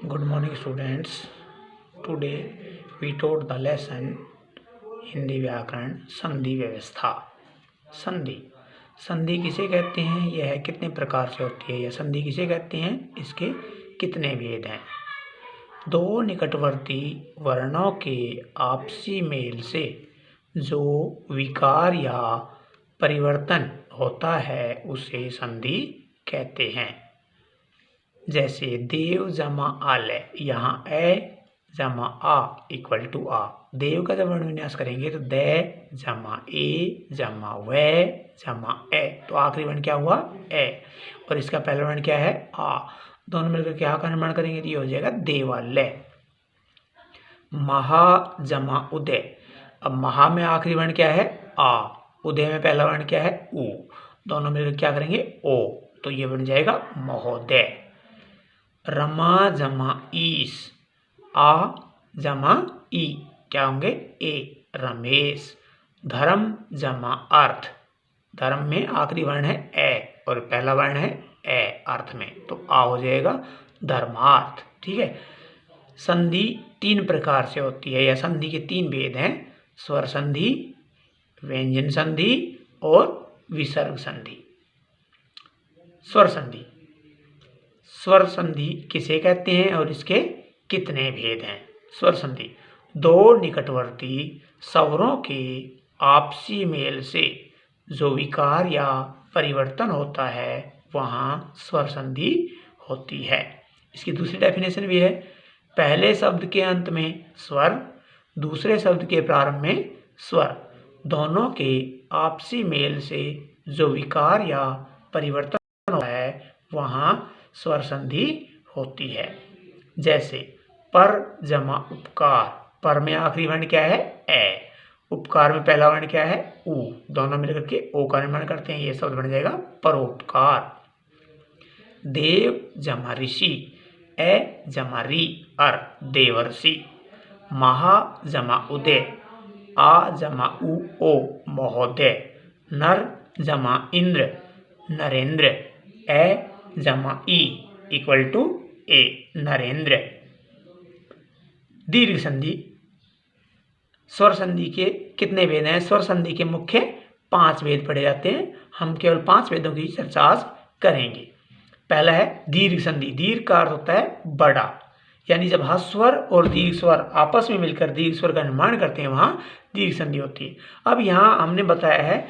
Good morning, students. Today we taught the lesson Hindi व्याकरण संधि व्यवस्था। संधि संधि किसे कहते हैं, यह कितने प्रकार से होती है, यह संधि किसे कहते हैं, इसके कितने भेद हैं। दो निकटवर्ती वर्णों के आपसी मेल से जो विकार या परिवर्तन होता है उसे संधि कहते हैं। जैसे देव जमा आलय, यहाँ ए जमा आ इक्वल टू आ। देव का जब वर्ण विन्यास करेंगे तो दे जमा ए जमा वे जमा ए, तो आखिरी वर्ण क्या हुआ, ए, और इसका पहला वर्ण क्या है, आ। दोनों मिलकर क्या का निर्माण करेंगे तो ये हो जाएगा देवालय। महा जमा उदय, अब महा में आखिरी वर्ण क्या है, आ, उदय में पहला वर्ण क्या है, उ, दोनों मिलकर क्या करेंगे, ओ, तो ये बन जाएगा महोदय। रमा जमा ईस, आ जमा ई क्या होंगे, ए, रमेश। धर्म जमा अर्थ, धर्म में आखिरी वर्ण है ए और पहला वर्ण है ए अर्थ में, तो आ हो जाएगा धर्मार्थ। ठीक है। संधि तीन प्रकार से होती है, या संधि के तीन भेद हैं, स्वर संधि, व्यंजन संधि और विसर्ग संधि। स्वर संधि, स्वर संधि किसे कहते हैं और इसके कितने भेद हैं। स्वर संधि दो निकटवर्ती स्वरों के आपसी मेल से जो विकार या परिवर्तन होता है वहाँ स्वर संधि होती है। इसकी दूसरी डेफिनेशन भी है, पहले शब्द के अंत में स्वर, दूसरे शब्द के प्रारंभ में स्वर, दोनों के आपसी मेल से जो विकार या परिवर्तन होता है वहाँ स्वर संधि होती है। जैसे पर जमा उपकार, पर में आखिरी वर्ण क्या है, ए, उपकार में पहला वर्ण क्या है, उ, दोनों मिलकर के ओ का निर्माण करते हैं, ये शब्द बन जाएगा परोपकार। देव जमा ऋषि, ए जमा री अर, देवर्षि। महा जमा उदय, आ जमा उ ओ, महोदय। नर जमा इंद्र, नरेंद्र। ए जमा ई इक्वल टू ए, नरेंद्र। दीर्घ संधि, स्वर संधि के कितने भेद हैं। स्वर संधि के मुख्य 5 भेद पढ़े जाते हैं, हम केवल 5 भेदों की चर्चा आज करेंगे। पहला है दीर्घ संधि। दीर्घ का अर्थ होता है बड़ा, यानी जब ह्रस्वर और दीर्घ स्वर आपस में मिलकर दीर्घ स्वर का निर्माण करते हैं वहां दीर्घ संधि होती है। अब यहाँ हमने बताया है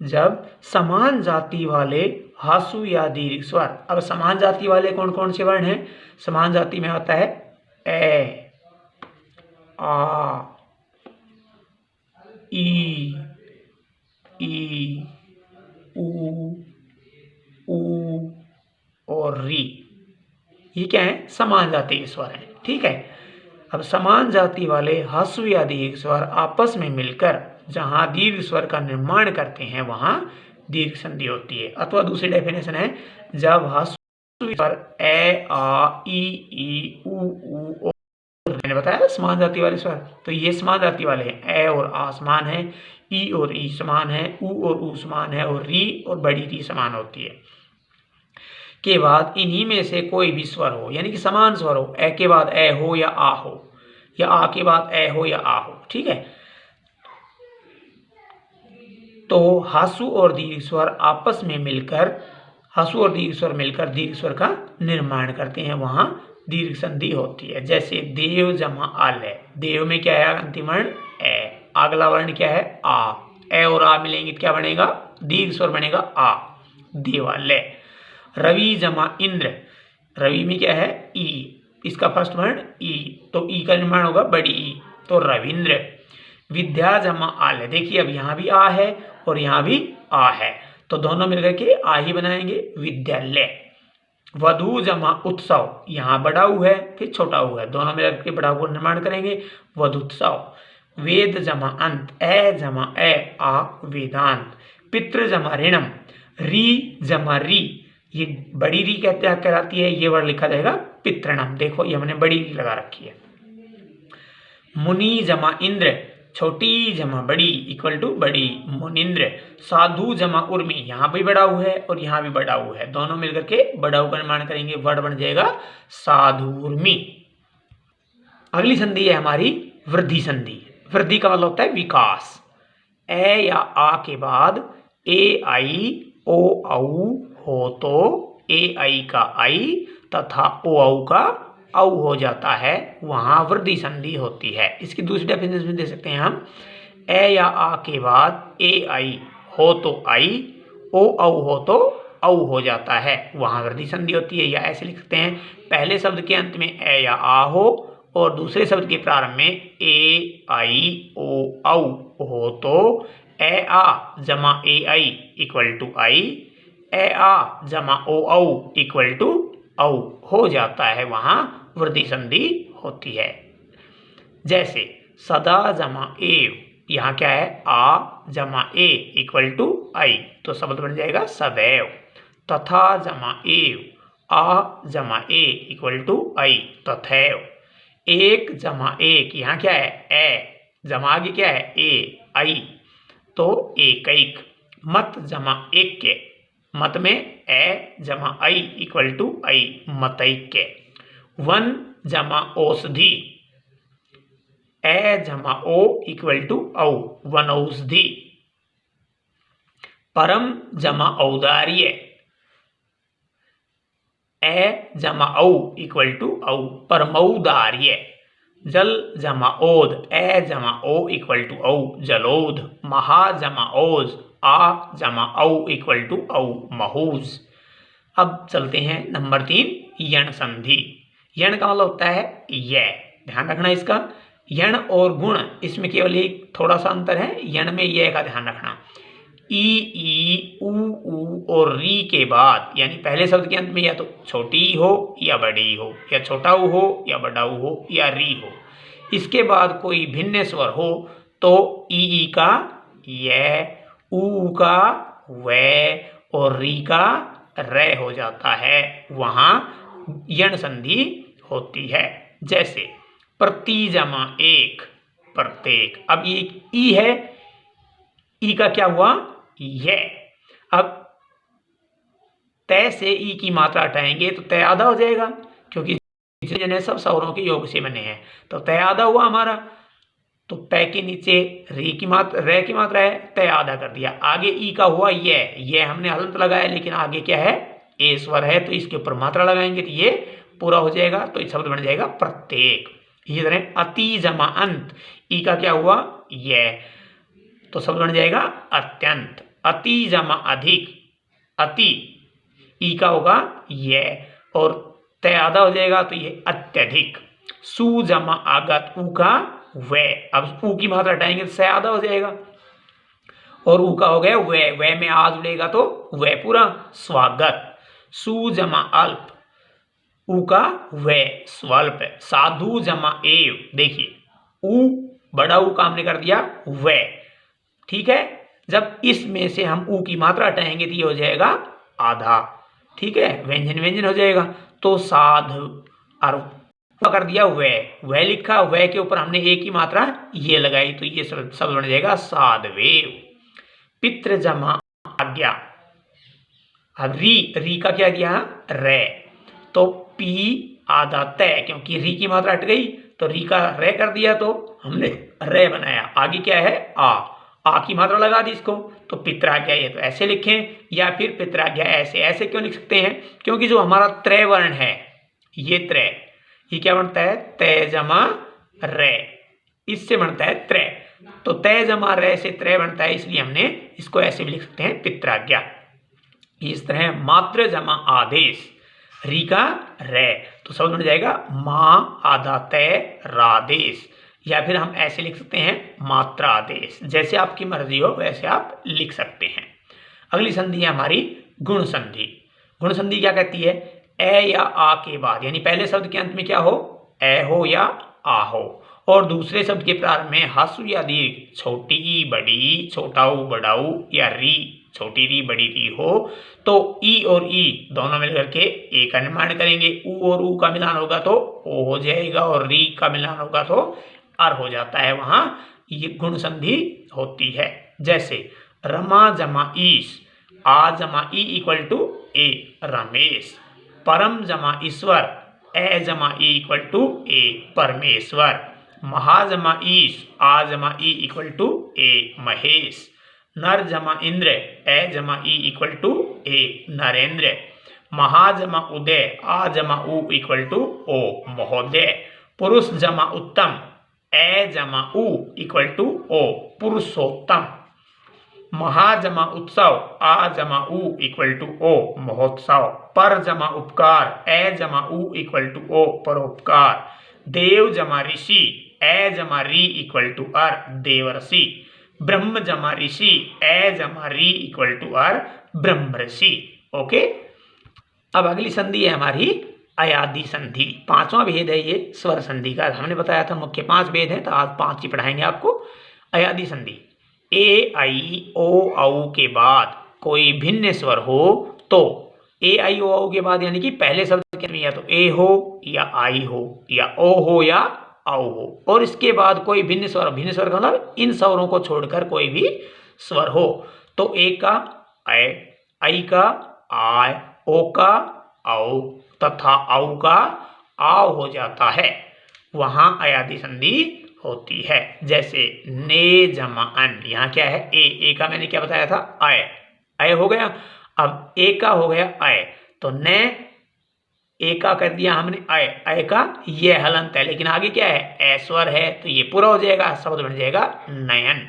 जब समान जाति वाले हासु या दीर्घ स्वर, अब समान जाति वाले कौन कौन से वर्ण हैं, समान जाति में आता है ए, आ, ई, उ और री, ये क्या है, समान जाति के स्वर हैं। ठीक है। अब समान जाति वाले ह्रस्व या दीर्घ स्वर आपस में मिलकर जहां दीर्घ स्वर का निर्माण करते हैं वहां दीर्घ संधि होती है। अथवा दूसरी डेफिनेशन है, जब ह्रस्व स्वर ए, आ, ई, उ, मैंने बताया समान जाति वाले स्वर, तो ये समान जाति वाले हैं, ए और आ समान है, ई और ई समान है, उ और उ समान है, और री और बड़ी री समान होती है। के बाद इन्हीं में से कोई भी स्वर हो, यानी कि समान स्वर हो, ए के बाद ए हो या आ हो, या आ के बाद ए हो या आ हो। ठीक है। तो हासु और दीर्घ स्वर आपस में मिलकर, हासु और दीर्घ स्वर मिलकर दीर्घ स्वर का निर्माण करते हैं, वहां दीर्घ संधि होती है। जैसे देव जमा आलय, देव में क्या है अंतिम वर्ण ए, अगला वर्ण क्या है आ, ए और आ मिलेंगे क्या बनेगा, दीर्घ स्वर बनेगा आ, देवालय। रवि जमा इंद्र, रवि में क्या है ई, इसका फर्स्ट वर्ण ई, तो ई का निर्माण होगा बड़ी ई, तो रविंद्र। विद्या जमा आलय, देखिए अब यहाँ भी आ है और यहाँ भी आ है, तो दोनों मिलकर के आ ही बनाएंगे, विद्यालय। वधु जमा उत्सव, यहाँ बड़ा ऊ है फिर छोटा ऊ है, दोनों मिलकर के बड़ा ऊ निर्माण करेंगे, वधुत्सव। वेद जमा अंत, ए जमा ए, आ, वेदांत। पितृ जमा ऋणम, री जमा री, ये बड़ी री कहलाती है, ये वर्ड लिखा जाएगा पितृणम, देखो ये हमने बड़ी री लगा रखी है। मुनि जमा इंद्र, छोटी जमा बड़ी इक्वल टू बड़ी। मुनिंद्र। साधु जमा उर्मी, यहाँ भी बड़ा ऊ है और यहाँ भी बड़ा ऊ है, दोनों मिलकर के बड़ा ऊ का निर्माण करेंगे, वर्ड बन जाएगा साधुर्मी। अगली संधि है हमारी वृद्धि संधि। वृद्धि का मतलब होता है विकास। ए या आ के बाद ए आई ओ औ हो तो ए आई का आई तथा ओ औ का औ हो जाता है, वहां वृद्धि संधि होती है। इसकी दूसरी डेफिनेशन में दे सकते हैं हम, ए या आ के बाद ए आई हो तो आई, ओ औ हो तो औ हो जाता है, वहां वृद्धि संधि होती है। या ऐसे लिख सकते हैं, पहले शब्द के अंत में ए या आ हो और दूसरे शब्द के प्रारंभ में ए आई ओ औ हो तो ए आ जमा ए आई इक्वल टू आई, ए आ जमा ओ औ इक्वल टू औ हो जाता है, वहां वृद्धि संधि होती है। जैसे सदा जमा एव, यहाँ क्या है, आ जमा ए इक्वल टू आई, तो शब्द बन जाएगा सदैव। तथा जमा एव, आ जमा ए इक्वल टू आई, तथैव। एक जमा एक, यहाँ क्या है, ए जमा आगे क्या है, ए आई, तो एकैक। मत जमा एक के, मत में ए जमा I equal to I, मतैक्य। One जमा औषधि, ए जमा ओ इक्वल टू औ, वनौषधि। परम जमा औदार्य, ए जमा औ इक्वल टू औ, परमौदार्य। जल जमा ओद, ए जमा ओ इक्वल टू औ, जलोद। महा जमा ओज, आ जमा औ इक्वल टू औ, महूज। अब चलते हैं नंबर 3, यण संधि। यण का मतलब होता है ये, ध्यान रखना इसका। यण और गुण, इसमें केवल एक थोड़ा सा अंतर है, यण में ये का ध्यान रखना। ई ऊ और री के बाद, यानी पहले शब्द के अंत में या तो छोटी हो या बड़ी हो, या छोटा ऊ हो या बड़ा ऊ हो या री हो, इसके बाद कोई भिन्न स्वर हो तो ई का ये, ऊ का वे और री का रे हो जाता है, वहां यण संधि होती है। जैसे प्रति जमा एक, प्रत्येक। अब ये ई है, ई का क्या हुआ, ये। अब तय से ई की मात्रा हटाएंगे तो तय आधा हो जाएगा, क्योंकि जितने सब स्वरों के योग से बने हैं, तो तय आधा हुआ हमारा। तो पै के नीचे री की मात्रा, रे की मात्रा है, तय आधा कर दिया। आगे ई का हुआ ये हमने हलंत लगाया, लेकिन आगे क्या है, ए स्वर है, तो इसके ऊपर मात्रा लगाएंगे तो ये पूरा हो जाएगा, तो शब्द बन जाएगा प्रत्येक। इसी तरह अति जमा अंत, ई का क्या हुआ, ये, तो शब्द बन जाएगा अत्यंत। अति जमा अधिक, अति, ई का होगा ये और तय आधा हो जाएगा, तो ये अत्यधिक। सु जमा आगत, ऊ का वे, अब ऊ की मात्रा हटाएंगे तो से आधा हो जाएगा, और ऊ का हो गया वे में आ जुड़ेगा तो वे पूरा, स्वागत। सु जमा अल्प, ऊ का वे, स्वल्प। साधु जमा एव, देखिए ऊ बड़ा ऊ का हमने कर दिया वे, ठीक है। जब इसमें से हम ऊ की मात्रा हटाएंगे तो ये हो जाएगा आधा, ठीक है, व्यंजन व्यंजन हो जाएगा। तो साध, और कर दिया वे लिखा, वे के ऊपर हमने ए की मात्रा ये लगाई, तो ये शब्द बन जाएगा साधवेव। पितृ जमा आज्ञा, अब री का क्या दिया, रे, तो पी आधा तय, क्योंकि री की मात्रा हट गई तो री का रे कर दिया, तो हमने रे बनाया। आगे क्या है, आ की मात्रा लगा दी इसको, तो पित्राज्ञा, ये तो ऐसे लिखें, या फिर पित्राज्ञा ऐसे क्यों लिख सकते हैं, क्योंकि जो हमारा त्रय वर्ण है, ये त्रय, ये क्या बनता है, तय जमा रे, इससे बनता है त्रय, तो तय जमा रे से त्रय बनता है, इसलिए हमने इसको ऐसे भी लिख सकते हैं, पित्राज्ञा। इस तरह मात्र जमा आदेश, री का रे, तो शब्द बन जाएगा माँ आधा तय रादेश, या फिर हम ऐसे लिख सकते हैं मात्रा आदेश। जैसे आपकी मर्जी हो वैसे आप लिख सकते हैं। अगली संधि है हमारी गुण संधि। गुण संधि क्या कहती है, ए या आ के बाद, यानी पहले शब्द के अंत में क्या हो, ए हो या आ हो, और दूसरे शब्द के प्रारंभ में हस्व या दीर्घ, छोटी बड़ी, छोटाऊ बड़ाऊ या री, छोटी री बड़ी री हो, तो ई और ई दोनों मिलकर के ए का निर्माण करेंगे। ऊ और ऊ का मिलान होगा तो ओ हो जाएगा, और री का मिलान होगा तो अर हो जाता है, वहां ये गुण संधि होती है। जैसे रमा जमा ईश, आ जमा ई इक्वल टू ए रमेश। परम जमा ईश्वर, ए जमा ई इक्वल टू ए परमेश्वर। महा जमा ईश, आ जमा ई इक्वल टू ए महेश। नर जमा इंद्र, ए जमा ई इक्वल टू ए नरेंद्र। महा जमा उदय, आ जमा उ इक्वल टू ओ महोदय। पुरुष जमा उत्तम, ए जमा उ इक्वल टू ओ पुरुषोत्तम। महा जमा उत्सव, आ जमा उ इक्वल टू ओ महोत्सव। पर जमा उपकार, ए जमा उ इक्वल टू ओ परोपकार। देव जमा ऋषि, ए जमा री इक्वल टू अर देवर्षि। ब्रह्म जमा ऋषि, ए जमा री equal to or Brahmrishi. Okay, अब अगली संधि है हमारी अयादि संधि। पांचवा भेद है ये स्वर संधि का। हमने बताया था मुख्य 5 भेद हैं, तो आज 5 ही पढ़ाएंगे आपको। अयादि संधि, ए आई ओ औ के बाद कोई भिन्न स्वर हो तो, ए आई ओ औ के बाद यानी कि पहले शब्द के या तो ए हो या आई हो या ओ हो या औ हो, और इसके बाद कोई भिन्न स्वर का मतलब इन स्वरों को छोड़कर कोई भी स्वर हो, तो ए का ऐ, आई का आय, ओ का औ तथा औ का आव हो जाता है, वहां अयादि संधि होती है। जैसे ने जमा अन, यहाँ क्या है ए का मैंने क्या बताया था अय हो गया। अब ए का हो गया अय, तो ने ए का कर दिया हमने अय का ये हलंत है, लेकिन आगे क्या है ऐश्वर है, तो ये पूरा हो जाएगा, शब्द बन जाएगा नयन।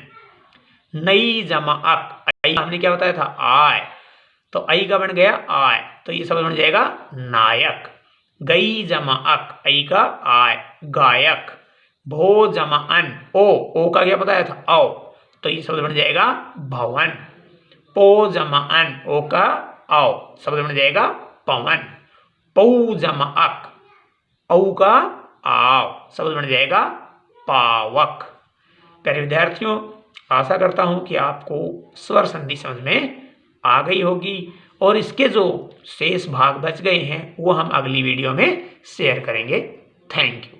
नई जमा अक, आई हमने क्या बताया था आय, तो आई का बन गया आय, तो ये शब्द बन जाएगा नायक। गई जमा अक, आई का आय गायक। भो जमा अन, ओ का क्या बताया था औ, तो ये शब्द बन जाएगा भवन। पो जमा अन, ओ का औ, शब्द बन जाएगा पवन। पौ जमा अक, औ का आव, शब्द बन जाएगा पावक। प्यारे विद्यार्थियों, आशा करता हूं कि आपको स्वर संधि समझ में आ गई होगी, और इसके जो शेष भाग बच गए हैं वो हम अगली वीडियो में शेयर करेंगे। Thank you.